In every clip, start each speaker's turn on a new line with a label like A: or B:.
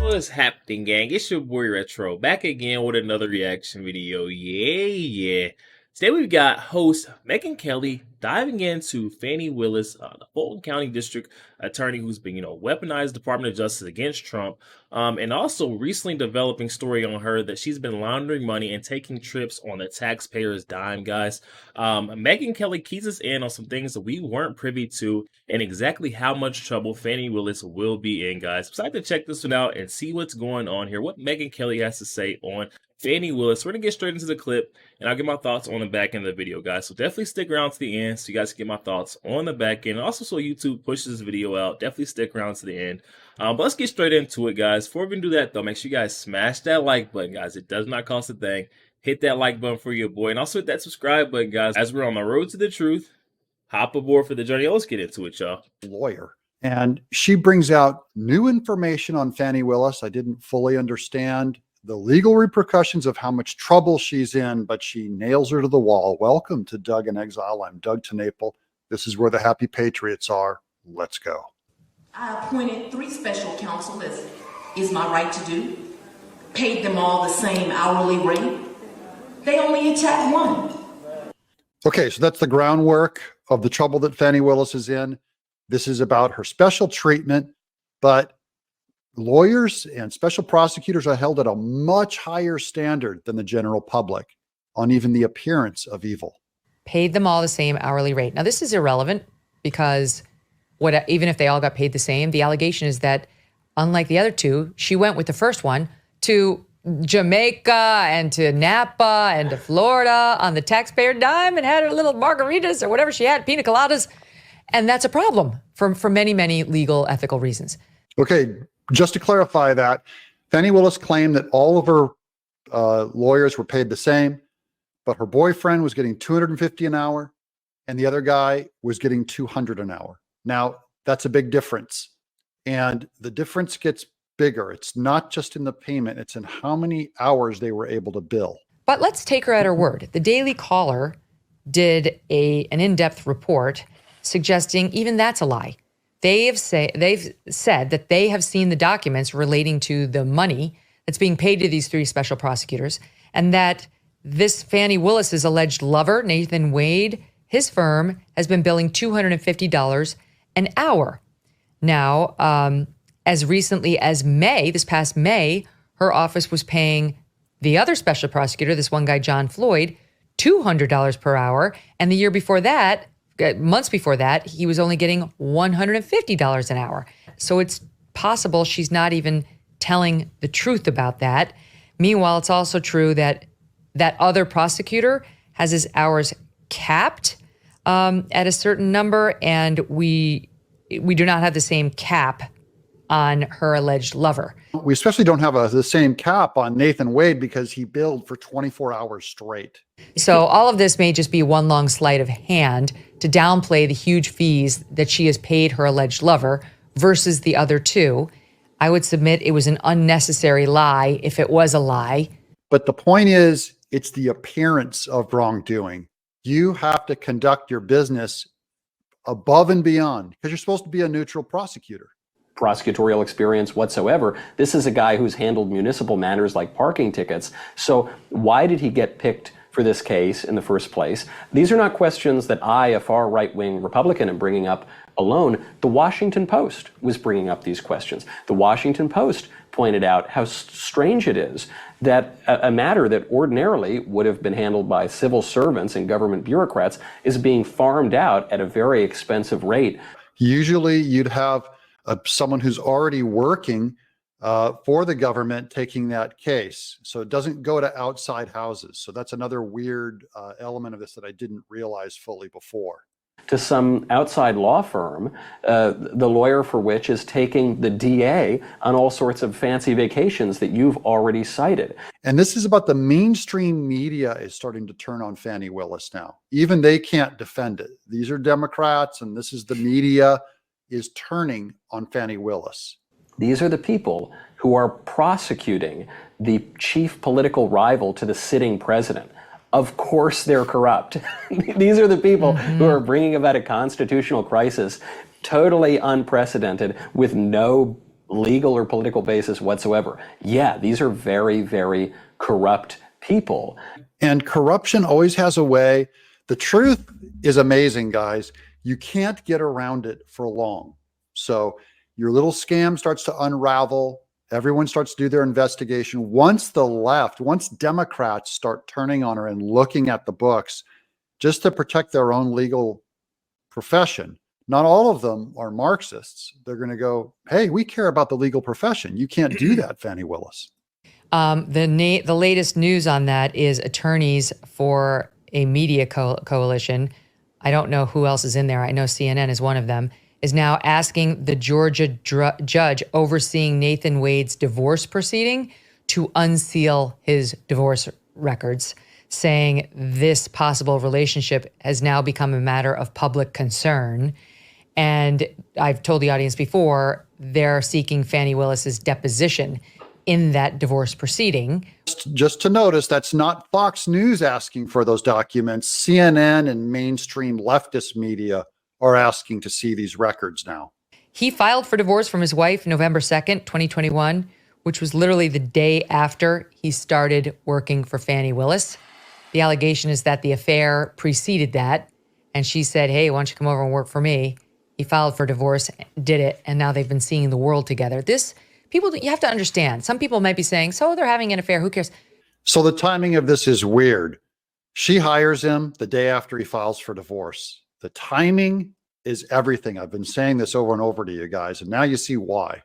A: What's happening, gang? It's your boy Retro back again with another reaction video. Yeah. Today we've got host Megyn Kelly diving into Fani Willis, the Fulton County District Attorney who's been, weaponized Department of Justice against Trump, and also recently developing story on her that she's been laundering money and taking trips on the taxpayers' dime, guys. Megyn Kelly keys us in on some things that we weren't privy to and exactly how much trouble Fani Willis will be in, guys. So I have to check this one out and see what's going on here, what Megyn Kelly has to say on Fani Willis. We're going to get straight into the clip, and I'll get my thoughts on the back end of the video, guys. So definitely stick around to the end so you guys can get my thoughts on the back end. And also, so YouTube pushes this video out, definitely stick around to the end. But let's get straight into it, guys. Before we do that, though, make sure you guys smash that like button, guys. It does not cost a thing. Hit that like button for your boy. And also hit that subscribe button, guys. As we're on the road to the truth, hop aboard for the journey. Let's get into it, y'all.
B: Lawyer. And she brings out new information on Fani Willis. I didn't fully understand the legal repercussions of how much trouble she's in, but she nails her to the wall. Welcome to Doug in Exile. I'm Doug TeNapel. This is where the happy patriots are. Let's go.
C: I appointed 3 special counsel, as is my right to do. Paid them all the same hourly rate. They only attacked one.
B: Okay, so that's the groundwork of the trouble that Fani Willis is in. This is about her special treatment, but lawyers and special prosecutors are held at a much higher standard than the general public on even the appearance of evil.
D: Paid them all the same hourly rate. Now, this is irrelevant because even if they all got paid the same, the allegation is that, unlike the other 2, she went with the first one to Jamaica and to Napa and to Florida on the taxpayer dime and had her little margaritas or whatever she had, pina coladas. And that's a problem for many, many legal, ethical reasons.
B: Okay, just to clarify that, Fani Willis claimed that all of her lawyers were paid the same, but her boyfriend was getting $250 an hour and the other guy was getting $200 an hour. Now, that's a big difference. And the difference gets bigger. It's not just in the payment, it's in how many hours they were able to bill.
D: But let's take her at her word. The Daily Caller did an in-depth report suggesting even that's a lie. They've said that they have seen the documents relating to the money that's being paid to these 3 special prosecutors, and that this Fani Willis's alleged lover, Nathan Wade, his firm has been billing $250 an hour. Now, as recently as May, this past May, her office was paying the other special prosecutor, this one guy, John Floyd, $200 per hour. And the year before that, months before that, he was only getting $150 an hour. So it's possible she's not even telling the truth about that. Meanwhile, it's also true that that other prosecutor has his hours capped at a certain number, and we do not have the same cap on her alleged lover.
B: We especially don't have the same cap on Nathan Wade because he billed for 24 hours straight.
D: So all of this may just be one long sleight of hand to downplay the huge fees that she has paid her alleged lover versus the other 2. I would submit it was an unnecessary lie if it was a lie.
B: But the point is, it's the appearance of wrongdoing. You have to conduct your business above and beyond because you're supposed to be a neutral prosecutor.
E: Prosecutorial experience whatsoever. This is a guy who's handled municipal matters like parking tickets. So why did he get picked for this case in the first place? These are not questions that I, a far right-wing Republican, am bringing up alone. The Washington Post was bringing up these questions. The Washington Post pointed out how strange it is that a matter that ordinarily would have been handled by civil servants and government bureaucrats is being farmed out at a very expensive rate.
B: Usually you'd have someone who's already working for the government taking that case. So it doesn't go to outside houses. So that's another weird element of this that I didn't realize fully before.
E: To some outside law firm, the lawyer for which is taking the DA on all sorts of fancy vacations that you've already cited.
B: And this is about the mainstream media is starting to turn on Fani Willis now. Even they can't defend it. These are Democrats, and this is the media is turning on Fani Willis.
E: These are the people who are prosecuting the chief political rival to the sitting president. Of course they're corrupt. These are the people who are bringing about a constitutional crisis, totally unprecedented, with no legal or political basis whatsoever. Yeah, these are very, very corrupt people.
B: And corruption always has a way. The truth is amazing, guys. You can't get around it for long. So your little scam starts to unravel. Everyone starts to do their investigation. Once Democrats start turning on her and looking at the books just to protect their own legal profession, not all of them are Marxists. They're going to go, hey, we care about the legal profession. You can't do that, Fani Willis.
D: The latest news on that is attorneys for a media coalition. I don't know who else is in there. I know CNN is one of them, is now asking the Georgia judge overseeing Nathan Wade's divorce proceeding to unseal his divorce records, saying this possible relationship has now become a matter of public concern. And I've told the audience before, they're seeking Fani Willis's deposition in that divorce proceeding.
B: Just to notice, that's not Fox News asking for those documents. CNN and mainstream leftist media are asking to see these records now.
D: He filed for divorce from his wife November 2nd, 2021, which was literally the day after he started working for Fani Willis. The allegation is that the affair preceded that, and she said, hey, why don't you come over and work for me? He filed for divorce, did it, and now they've been seeing the world together. People, you have to understand, some people might be saying, so they're having an affair, who cares?
B: So the timing of this is weird. She hires him the day after he files for divorce. The timing is everything. I've been saying this over and over to you guys, and now you see why.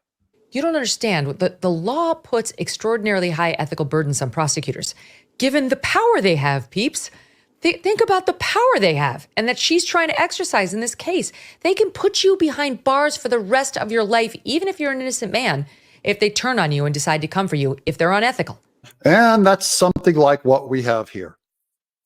D: You don't understand. The law puts extraordinarily high ethical burdens on prosecutors, given the power they have, peeps. Think about the power they have and that she's trying to exercise in this case. They can put you behind bars for the rest of your life, even if you're an innocent man, if they turn on you and decide to come for you, if they're unethical.
B: And that's something like what we have here.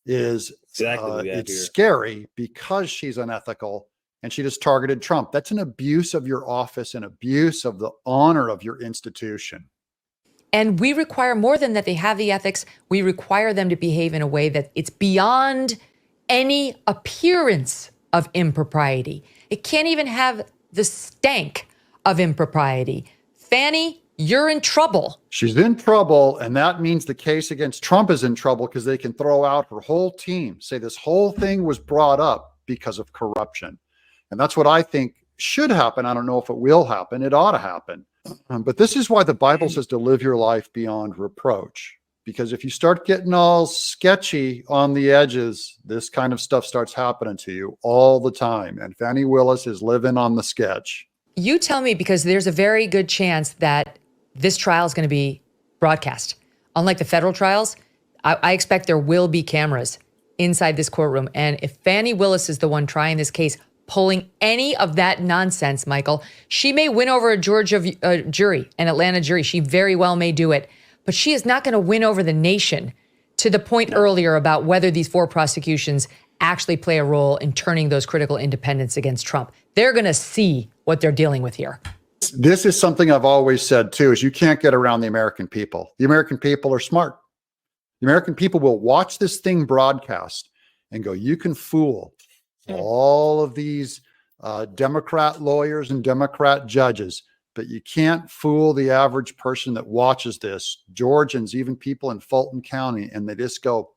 B: It's
A: here.
B: scary because she's unethical and she just targeted Trump. That's an abuse of your office, an abuse of the honor of your institution.
D: And we require more than that they have the ethics. We require them to behave in a way that it's beyond any appearance of impropriety. It can't even have the stank of impropriety. Fani, you're in trouble.
B: She's in trouble, and that means the case against Trump is in trouble because they can throw out her whole team, say this whole thing was brought up because of corruption. And that's what I think should happen. I don't know if it will happen. It ought to happen. But this is why the Bible says to live your life beyond reproach. Because if you start getting all sketchy on the edges, this kind of stuff starts happening to you all the time. And Fani Willis is living on the sketch.
D: You tell me, because there's a very good chance that this trial is going to be broadcast. Unlike the federal trials, I expect there will be cameras inside this courtroom. And if Fani Willis is the one trying this case, pulling any of that nonsense, Michael, she may win over a Georgia jury, an Atlanta jury. She very well may do it. But she is not going to win over the nation, to the point earlier about whether these 4 prosecutions actually play a role in turning those critical independents against Trump. They're going to see what they're dealing with here.
B: This is something I've always said too, is you can't get around the American people. The American people are smart. The American people will watch this thing broadcast and go, you can fool all of these Democrat lawyers and Democrat judges, but you can't fool the average person that watches this, Georgians, even people in Fulton County, and they just go,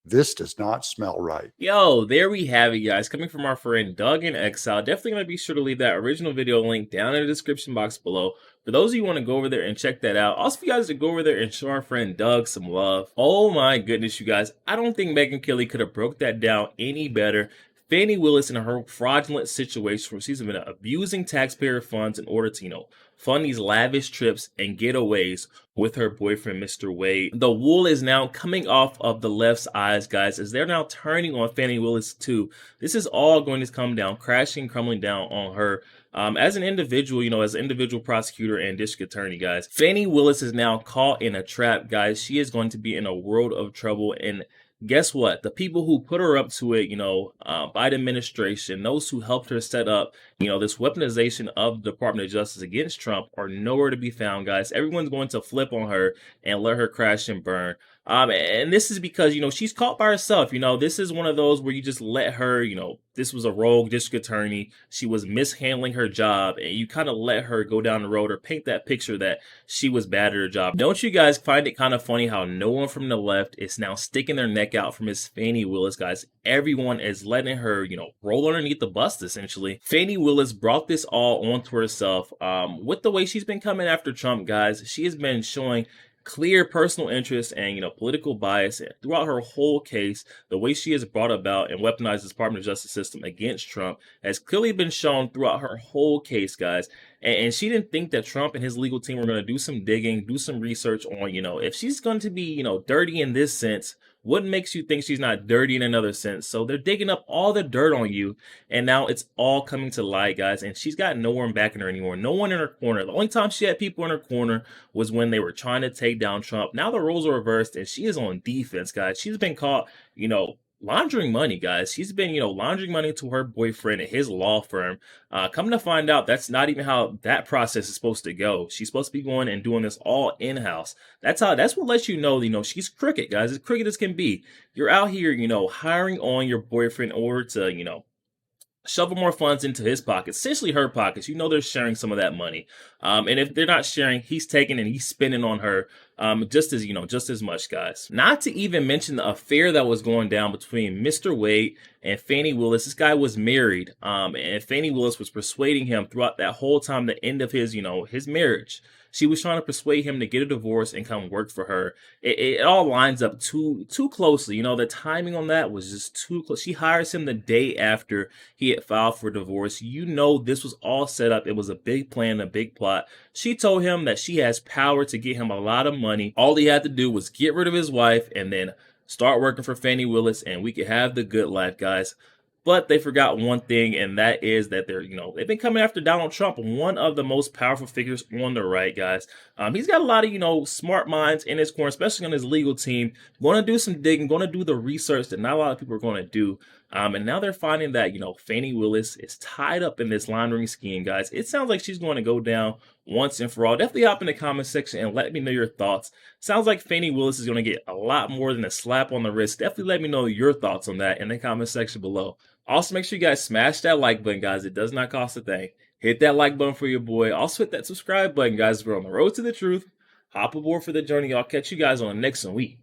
B: this does not smell right.
A: Yo, there we have it, guys. Coming from our friend Doug in Exile. Definitely going to be sure to leave that original video link down in the description box below. For those of you who want to go over there and check that out. Also, for you guys to go over there and show our friend Doug some love. Oh my goodness, you guys. I don't think Megyn Kelly could have broke that down any better. Fani Willis in her fraudulent situation where she's been abusing taxpayer funds in order to, fund these lavish trips and getaways with her boyfriend, Mr. Wade. The wool is now coming off of the left's eyes, guys, as they're now turning on Fani Willis too. This is all going to come down, crashing, crumbling down on her. As an individual, as an individual prosecutor and district attorney, guys, Fani Willis is now caught in a trap, guys. She is going to be in a world of trouble. And guess what? The people who put her up to it, Biden administration, those who helped her set up, this weaponization of the Department of Justice against Trump are nowhere to be found, guys. Everyone's going to flip on her and let her crash and burn. And this is because, she's caught by herself. This is one of those where you just let her, this was a rogue district attorney. She was mishandling her job, and you kind of let her go down the road or paint that picture that she was bad at her job. Don't you guys find it kind of funny how no one from the left is now sticking their neck out for Miss Fani Willis, guys? Everyone is letting her, roll underneath the bus, essentially. Fani Willis brought this all onto herself with the way she's been coming after Trump, guys. She has been showing clear personal interest and political bias throughout her whole case. The way she has brought about and weaponized the Department of Justice system against Trump has clearly been shown throughout her whole case, guys. And she didn't think that Trump and his legal team were going to do some digging, do some research on, if she's going to be, dirty in this sense, what makes you think she's not dirty in another sense? So they're digging up all the dirt on you, and now it's all coming to light, guys. And she's got no one backing her anymore. No one in her corner. The only time she had people in her corner was when they were trying to take down Trump. Now the roles are reversed, and she is on defense, guys. She's been caught, laundering money, guys. She's been, laundering money to her boyfriend at his law firm. Coming to find out, that's not even how that process is supposed to go. She's supposed to be going and doing this all in-house. That's what lets you know, she's crooked, guys. As crooked as can be. You're out here, hiring on your boyfriend in order to, shovel more funds into his pockets, essentially her pockets. They're sharing some of that money. And if they're not sharing, he's taking and he's spending on her just as much, guys. Not to even mention the affair that was going down between Mr. Wade and Fani Willis. This guy was married, and Fani Willis was persuading him throughout that whole time, the end of his, his marriage. She was trying to persuade him to get a divorce and come work for her. It all lines up too closely. The timing on that was just too close. She hires him the day after he had filed for divorce. This was all set up. It was a big plan, a big plot. She told him that she has power to get him a lot of money. All he had to do was get rid of his wife and then start working for Fani Willis, and we could have the good life, guys. But they forgot one thing, and that is that they've been coming after Donald Trump, one of the most powerful figures on the right, guys. He's got a lot of, smart minds in his corner, especially on his legal team. Going to do some digging, going to do the research that not a lot of people are going to do. And now they're finding that, Fani Willis is tied up in this laundering scheme, guys. It sounds like she's going to go down once and for all. Definitely hop in the comment section and let me know your thoughts. Sounds like Fani Willis is going to get a lot more than a slap on the wrist. Definitely let me know your thoughts on that in the comment section below. Also, make sure you guys smash that like button, guys. It does not cost a thing. Hit that like button for your boy. Also, hit that subscribe button, guys. We're on the road to the truth. Hop aboard for the journey. I'll catch you guys on the next one.